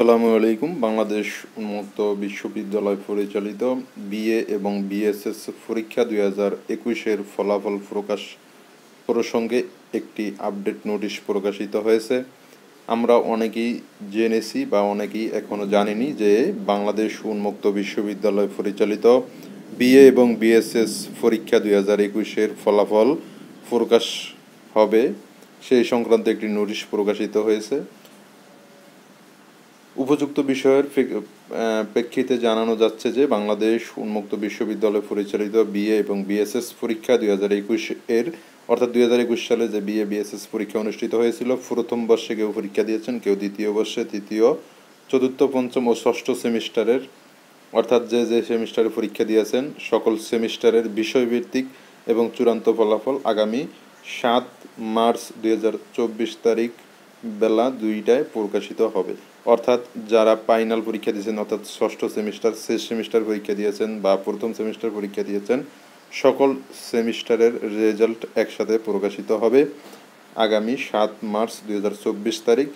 আসসালামু আলাইকুম। বাংলাদেশ উন্মুক্ত বিশ্ববিদ্যালয় পরিচালিত বিএ এবং বিএসএস পরীক্ষা 2021-এর ফলাফল প্রকাশ প্রসঙ্গে একটি আপডেট নোটিশ প্রকাশিত হয়েছে। আমরা অনেকেই জেনেছি বা অনেকেই এখনও জানিনি যে বাংলাদেশ উন্মুক্ত বিশ্ববিদ্যালয় পরিচালিত বিএ এবং বিএসএস পরীক্ষা 2021-এর ফলাফল প্রকাশ হবে সেই সংক্রান্ত একটি নোটিশ প্রকাশিত হয়েছে। উপযুক্ত বিষয়ের প্রেক্ষিতে জানানো যাচ্ছে যে বাংলাদেশ উন্মুক্ত বিশ্ববিদ্যালয় পরিচালিত বিএ এবং বিএসএস পরীক্ষা 2021-এর অর্থাৎ 2021 সালে যে বিএ বিএসএস পরীক্ষা অনুষ্ঠিত হয়েছিল, প্রথম বর্ষে কেউ পরীক্ষা দিয়েছেন, কেউ দ্বিতীয় বর্ষে, তৃতীয়, চতুর্থ, পঞ্চম ও ষষ্ঠ সেমিস্টারের অর্থাৎ যে সেমিস্টারে পরীক্ষা দিয়েছেন সকল সেমিস্টারের বিষয়ভিত্তিক এবং চূড়ান্ত ফলাফল আগামী 7 মার্চ 2024 তারিখ বেলা 2টায় প্রকাশিত হবে। অর্থাৎ যারা ফাইনাল পরীক্ষা দিয়েছেন অর্থাৎ ষষ্ঠ সেমিস্টার, শেষ সেমিস্টার পরীক্ষা দিয়েছেন বা প্রথম সেমিস্টার পরীক্ষা দিয়েছেন, সকল সেমিস্টারের রেজাল্ট একসাথে প্রকাশিত হবে আগামী 7 মার্চ 2024 তারিখ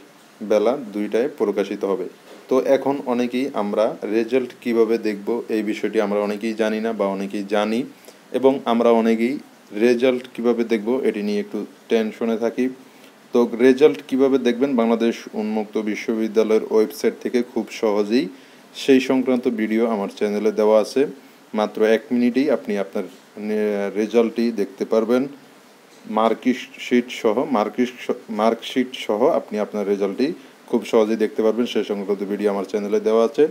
বেলা 2টায় প্রকাশিত হবে। তো এখন অনেকেই আমরা রেজাল্ট কিভাবে দেখব এই বিষয়টি আমরা অনেকেই জানি না বা অনেকেই জানি, এবং আমরা অনেকেই রেজাল্ট কিভাবে দেখব এটি নিয়ে একটু টেনশনে থাকি। তো রেজাল্ট কিভাবে দেখবেন বাংলাদেশ উন্মুক্ত বিশ্ববিদ্যালয়ের ওয়েবসাইট থেকে খুব সহজেই সেই সংক্রান্ত ভিডিও আমার চ্যানেলে দেওয়া আছে। মাত্র 1 মিনিটেই আপনি আপনার রেজাল্টটি দেখতে পারবেন। মার্কশিট সহ আপনি আপনার রেজাল্টটি খুব সহজেই দেখতে পারবেন। সেই সংক্রান্ত ভিডিও আমার চ্যানেলে দেওয়া আছে।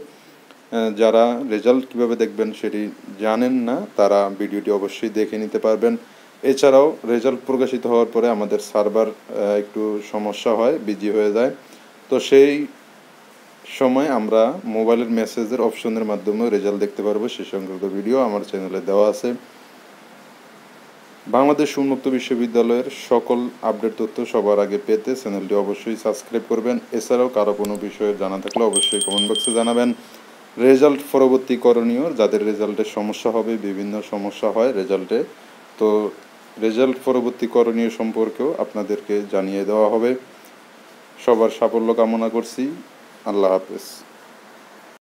যারা রেজাল্ট কিভাবে দেখবেন সেটি জানেন না তারা ভিডিওটি অবশ্যই দেখে নিতে পারবেন। এছাড়াও রেজাল্ট প্রকাশিত হওয়ার পরে আমাদের সার্ভার একটু সমস্যা হয়, বিজি হয়ে যায়। তো সেই সময় আমরা মোবাইলের মেসেজের অপশনের মাধ্যমেও রেজাল্ট দেখতে পারবো। সেই সংক্রান্ত ভিডিও আমার চ্যানেলে দেওয়া আছে। বাংলাদেশ উন্মুক্ত বিশ্ববিদ্যালয়ের সকল আপডেট তথ্য সবার আগে পেতে চ্যানেলটি অবশ্যই সাবস্ক্রাইব করবেন। এছাড়াও কারো কোনো বিষয়ে জানা থাকলে অবশ্যই কমেন্ট বক্সে জানাবেন। রেজাল্ট পরবর্তী করণীয়, যাদের রেজাল্টের সমস্যা হবে, বিভিন্ন সমস্যা হয় রেজাল্টে, তো রেজাল্ট পরবর্তী করণীয় সম্পর্কেও আপনাদেরকে জানিয়ে দেওয়া হবে। সবার সাফল্য কামনা করছি। আল্লাহ হাফেজ।